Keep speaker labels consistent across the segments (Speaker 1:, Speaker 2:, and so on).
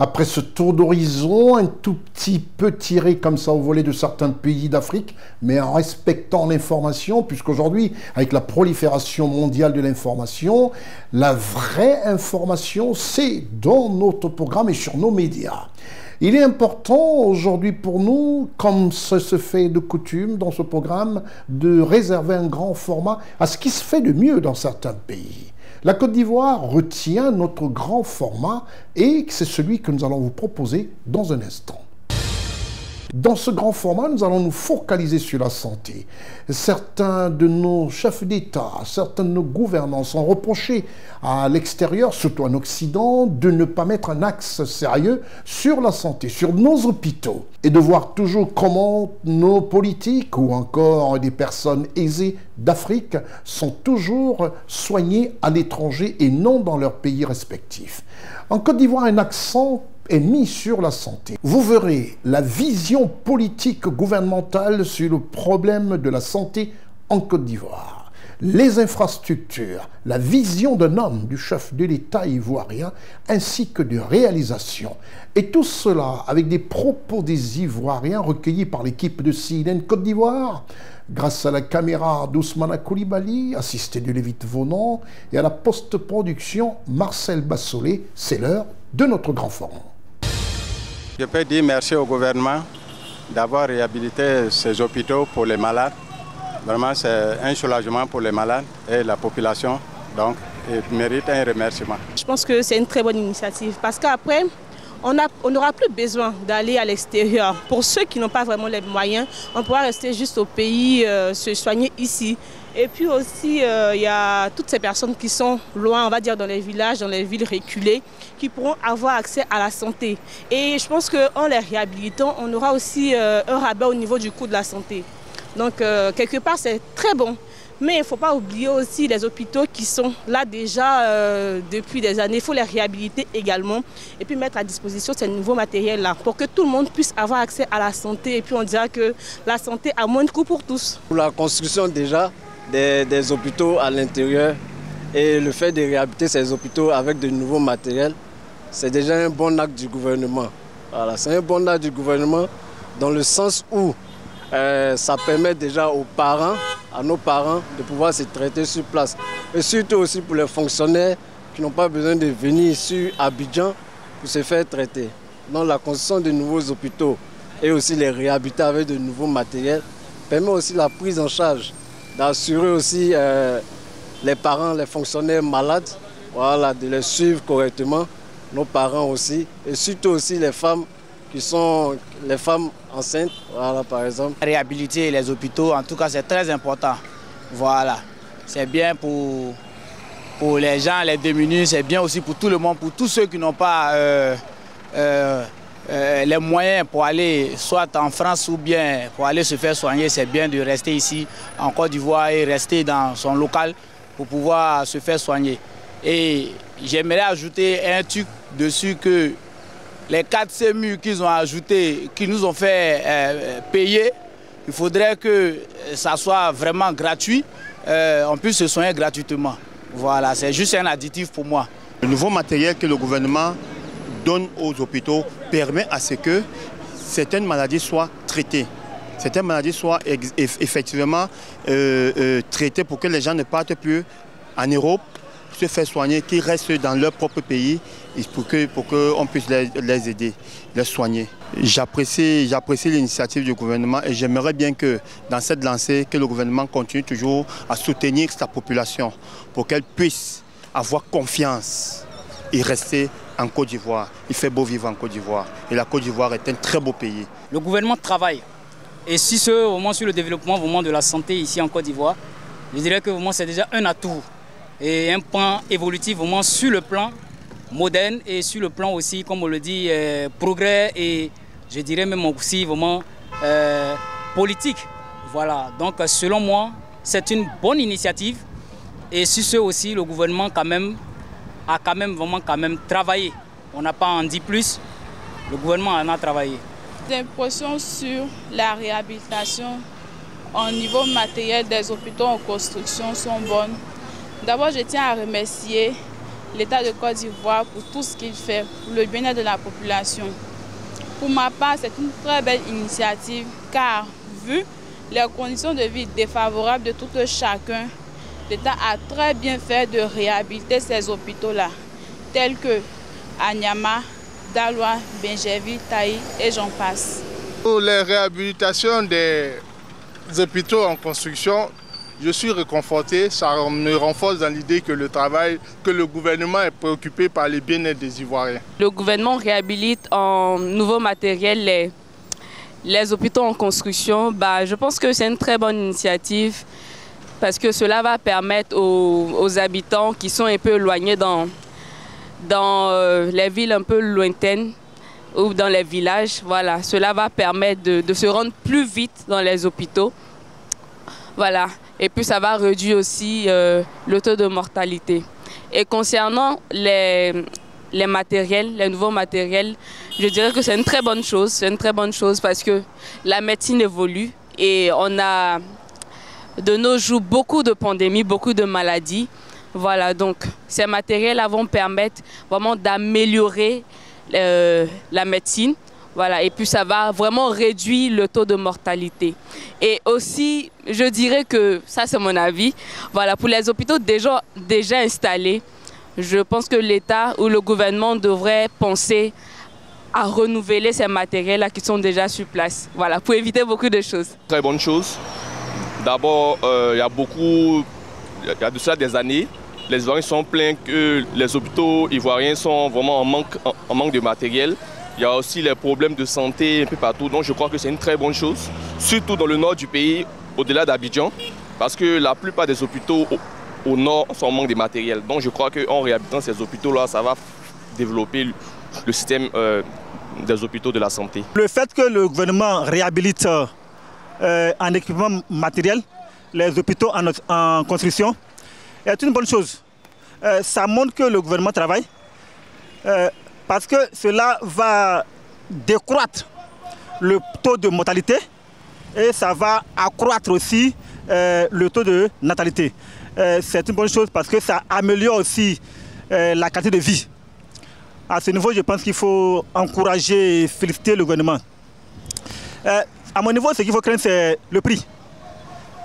Speaker 1: Après ce tour d'horizon, un tout petit peu tiré comme ça au volet de certains pays d'Afrique, mais en respectant l'information, puisqu'aujourd'hui, avec la prolifération mondiale de l'information, la vraie information, c'est dans notre programme et sur nos médias. Il est important aujourd'hui pour nous, comme ce se fait de coutume dans ce programme, de réserver un grand format à ce qui se fait de mieux dans certains pays. La Côte d'Ivoire retient notre grand format et c'est celui que nous allons vous proposer dans un instant. Dans ce grand format, nous allons nous focaliser sur la santé. Certains de nos chefs d'État, certains de nos gouvernants sont reprochés à l'extérieur, surtout en Occident, de ne pas mettre un axe sérieux sur la santé, sur nos hôpitaux, et de voir toujours comment nos politiques ou encore des personnes aisées d'Afrique sont toujours soignées à l'étranger et non dans leurs pays respectifs. En Côte d'Ivoire, un accent est mis sur la santé. Vous verrez la vision politique gouvernementale sur le problème de la santé en Côte d'Ivoire. Les infrastructures, la vision d'un homme, du chef de l'État ivoirien, ainsi que de réalisations. Et tout cela avec des propos des Ivoiriens recueillis par l'équipe de CNN Côte d'Ivoire, grâce à la caméra d'Ousmane Koulibaly, assisté de Lévite Vonan, et à la post-production Marcel Bassolé. C'est l'heure de notre grand forum.
Speaker 2: Je peux dire merci au gouvernement d'avoir réhabilité ces hôpitaux pour les malades. Vraiment, c'est un soulagement pour les malades et la population. Donc, il mérite un remerciement.
Speaker 3: Je pense que c'est une très bonne initiative parce qu'après, on n'aura plus besoin d'aller à l'extérieur. Pour ceux qui n'ont pas vraiment les moyens, on pourra rester juste au pays, se soigner ici. Et puis aussi, il y a toutes ces personnes qui sont loin, on va dire dans les villages, dans les villes reculées, qui pourront avoir accès à la santé. Et je pense qu'en les réhabilitant, on aura aussi un rabais au niveau du coût de la santé. Donc, quelque part, c'est très bon. Mais il ne faut pas oublier aussi les hôpitaux qui sont là déjà depuis des années. Il faut les réhabiliter également et puis mettre à disposition ces nouveaux matériels-là pour que tout le monde puisse avoir accès à la santé. Et puis on dira que la santé a moins de coût pour tous.
Speaker 4: Pour la construction déjà des hôpitaux à l'intérieur et le fait de réhabiliter ces hôpitaux avec de nouveaux matériels, c'est déjà un bon acte du gouvernement. Voilà, c'est un bon acte du gouvernement dans le sens où ça permet déjà aux parents, à nos parents, de pouvoir se traiter sur place. Et surtout aussi pour les fonctionnaires qui n'ont pas besoin de venir sur Abidjan pour se faire traiter. Donc la construction de nouveaux hôpitaux et aussi les réhabiliter avec de nouveaux matériels permet aussi la prise en charge, d'assurer aussi les parents, les fonctionnaires malades, voilà, de les suivre correctement, nos parents aussi, et surtout aussi les femmes qui sont les femmes enceintes, voilà, par exemple.
Speaker 5: Réhabiliter les hôpitaux, en tout cas, c'est très important. Voilà, c'est bien pour les gens, les démunis, c'est bien aussi pour tout le monde, pour tous ceux qui n'ont pas les moyens pour aller soit en France ou bien pour aller se faire soigner. C'est bien de rester ici en Côte d'Ivoire et rester dans son local pour pouvoir se faire soigner. Et j'aimerais ajouter un truc dessus que les 4 CMU qu'ils ont ajouté, qui nous ont fait payer, il faudrait que ça soit vraiment gratuit, on puisse se soigner gratuitement. Voilà, c'est juste un additif pour moi.
Speaker 6: Le nouveau matériel que le gouvernement donne aux hôpitaux permet à ce que certaines maladies soient traitées. Certaines maladies soient effectivement traitées pour que les gens ne partent plus en Europe, se faire soigner, qu'ils restent dans leur propre pays pour qu'on puisse les aider, les soigner. J'apprécie l'initiative du gouvernement et j'aimerais bien que dans cette lancée, que le gouvernement continue toujours à soutenir sa population pour qu'elle puisse avoir confiance et rester en Côte d'Ivoire. Il fait beau vivre en Côte d'Ivoire et la Côte d'Ivoire est un très beau pays.
Speaker 7: Le gouvernement travaille et si au moment sur le développement vraiment de la santé ici en Côte d'Ivoire, je dirais que c'est déjà un atout et un point évolutif vraiment sur le plan moderne et sur le plan aussi, comme on le dit, progrès et je dirais même aussi vraiment politique. Voilà, donc selon moi, c'est une bonne initiative et sur ce aussi, le gouvernement a quand même travaillé. On n'a pas en dit plus, le gouvernement en a travaillé.
Speaker 8: Les impressions sur la réhabilitation au niveau matériel des hôpitaux en construction sont bonnes. D'abord, je tiens à remercier l'État de Côte d'Ivoire pour tout ce qu'il fait pour le bien-être de la population. Pour ma part, c'est une très belle initiative car, vu les conditions de vie défavorables de tout chacun, l'État a très bien fait de réhabiliter ces hôpitaux-là, tels que Anyama, Daloa, Benjerville, Taï et j'en passe.
Speaker 9: Pour les réhabilitations des hôpitaux en construction, je suis réconforté, ça me renforce dans l'idée que le gouvernement est préoccupé par le bien-être des Ivoiriens.
Speaker 3: Le gouvernement réhabilite en nouveau matériel les hôpitaux en construction. Je pense que c'est une très bonne initiative parce que cela va permettre aux habitants qui sont un peu éloignés dans les villes un peu lointaines ou dans les villages, voilà, cela va permettre de se rendre plus vite dans les hôpitaux. Voilà. Et puis ça va réduire aussi le taux de mortalité. Et concernant les matériels, les nouveaux matériels, je dirais que c'est une très bonne chose. C'est une très bonne chose parce que la médecine évolue et on a de nos jours beaucoup de pandémies, beaucoup de maladies. Voilà, donc ces matériels vont permettre vraiment d'améliorer la médecine. Voilà, et puis ça va vraiment réduire le taux de mortalité. Et aussi, je dirais que, ça c'est mon avis, voilà, pour les hôpitaux déjà installés, je pense que l'État ou le gouvernement devrait penser à renouveler ces matériels-là qui sont déjà sur place, voilà, pour éviter beaucoup de choses.
Speaker 10: Très bonne chose. D'abord, il y a de cela des années, les Ivoiriens sont plaints que les hôpitaux ivoiriens sont vraiment en manque de matériel. Il y a aussi les problèmes de santé un peu partout, donc je crois que c'est une très bonne chose, surtout dans le nord du pays, au-delà d'Abidjan, parce que la plupart des hôpitaux au nord sont en manque de matériel. Donc je crois qu'en réhabilitant ces hôpitaux-là, ça va développer le système des hôpitaux de la santé.
Speaker 11: Le fait que le gouvernement réhabilite en équipement matériel les hôpitaux en construction est une bonne chose. Ça montre que le gouvernement travaille. Parce que cela va décroître le taux de mortalité et ça va accroître aussi le taux de natalité. C'est une bonne chose parce que ça améliore aussi la qualité de vie. À ce niveau, je pense qu'il faut encourager et féliciter le gouvernement. À mon niveau, ce qu'il faut craindre, c'est le prix.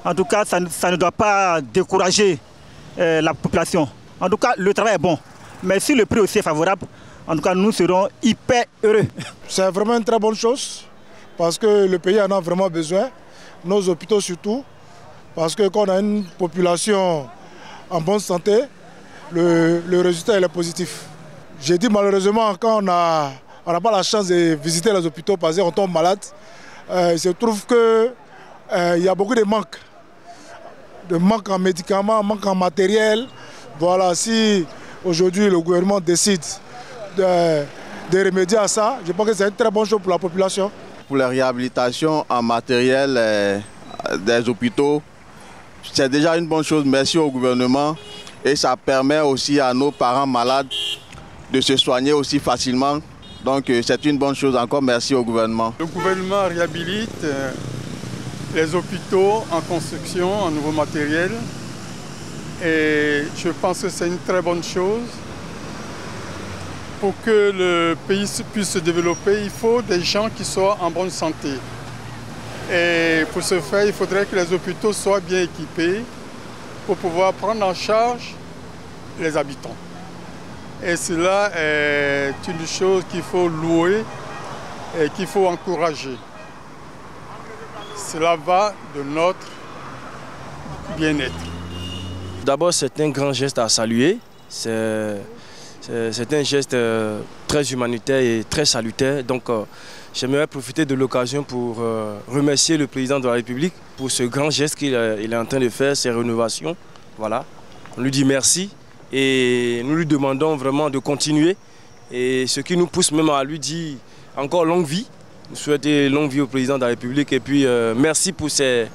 Speaker 11: En tout cas, ça ne doit pas décourager la population. En tout cas, le travail est bon. Mais si le prix aussi est favorable, en tout cas, nous serons hyper heureux.
Speaker 12: C'est vraiment une très bonne chose parce que le pays en a vraiment besoin, nos hôpitaux surtout, parce que quand on a une population en bonne santé, le résultat est positif. J'ai dit malheureusement, quand on n'a pas la chance de visiter les hôpitaux parce qu'on tombe malade, il se trouve qu'il y a beaucoup de manques en médicaments, manque en matériel. Voilà, si aujourd'hui le gouvernement décide de remédier à ça, je pense que c'est une très bonne chose pour la population.
Speaker 13: Pour la réhabilitation en matériel des hôpitaux, c'est déjà une bonne chose, merci au gouvernement. Et ça permet aussi à nos parents malades de se soigner aussi facilement. Donc c'est une bonne chose, encore merci au gouvernement.
Speaker 14: Le gouvernement réhabilite les hôpitaux en construction, en nouveau matériel. Et je pense que c'est une très bonne chose. Pour que le pays puisse se développer, il faut des gens qui soient en bonne santé. Et pour ce faire, il faudrait que les hôpitaux soient bien équipés pour pouvoir prendre en charge les habitants. Et cela est une chose qu'il faut louer et qu'il faut encourager. Cela va de notre bien-être.
Speaker 15: D'abord, c'est un grand geste à saluer. C'est un geste très humanitaire et très salutaire. Donc, j'aimerais profiter de l'occasion pour remercier le président de la République pour ce grand geste qu'il est en train de faire, ces rénovations. Voilà. On lui dit merci et nous lui demandons vraiment de continuer. Et ce qui nous pousse même à lui dire encore longue vie. Nous souhaitons longue vie au président de la République et puis merci pour ces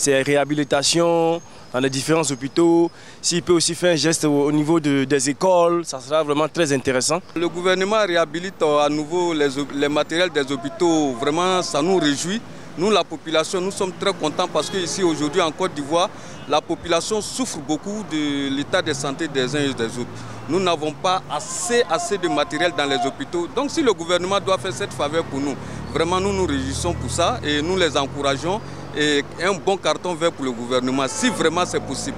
Speaker 15: réhabilitations dans les différents hôpitaux. S'il peut aussi faire un geste au niveau des écoles, ça sera vraiment très intéressant.
Speaker 16: Le gouvernement réhabilite à nouveau les matériels des hôpitaux. Vraiment, ça nous réjouit. Nous, la population, nous sommes très contents parce qu'ici, aujourd'hui, en Côte d'Ivoire, la population souffre beaucoup de l'état de santé des uns et des autres. Nous n'avons pas assez de matériel dans les hôpitaux. Donc si le gouvernement doit faire cette faveur pour nous, vraiment nous nous réjouissons pour ça et nous les encourageons. Et un bon carton vert pour le gouvernement, si vraiment c'est possible.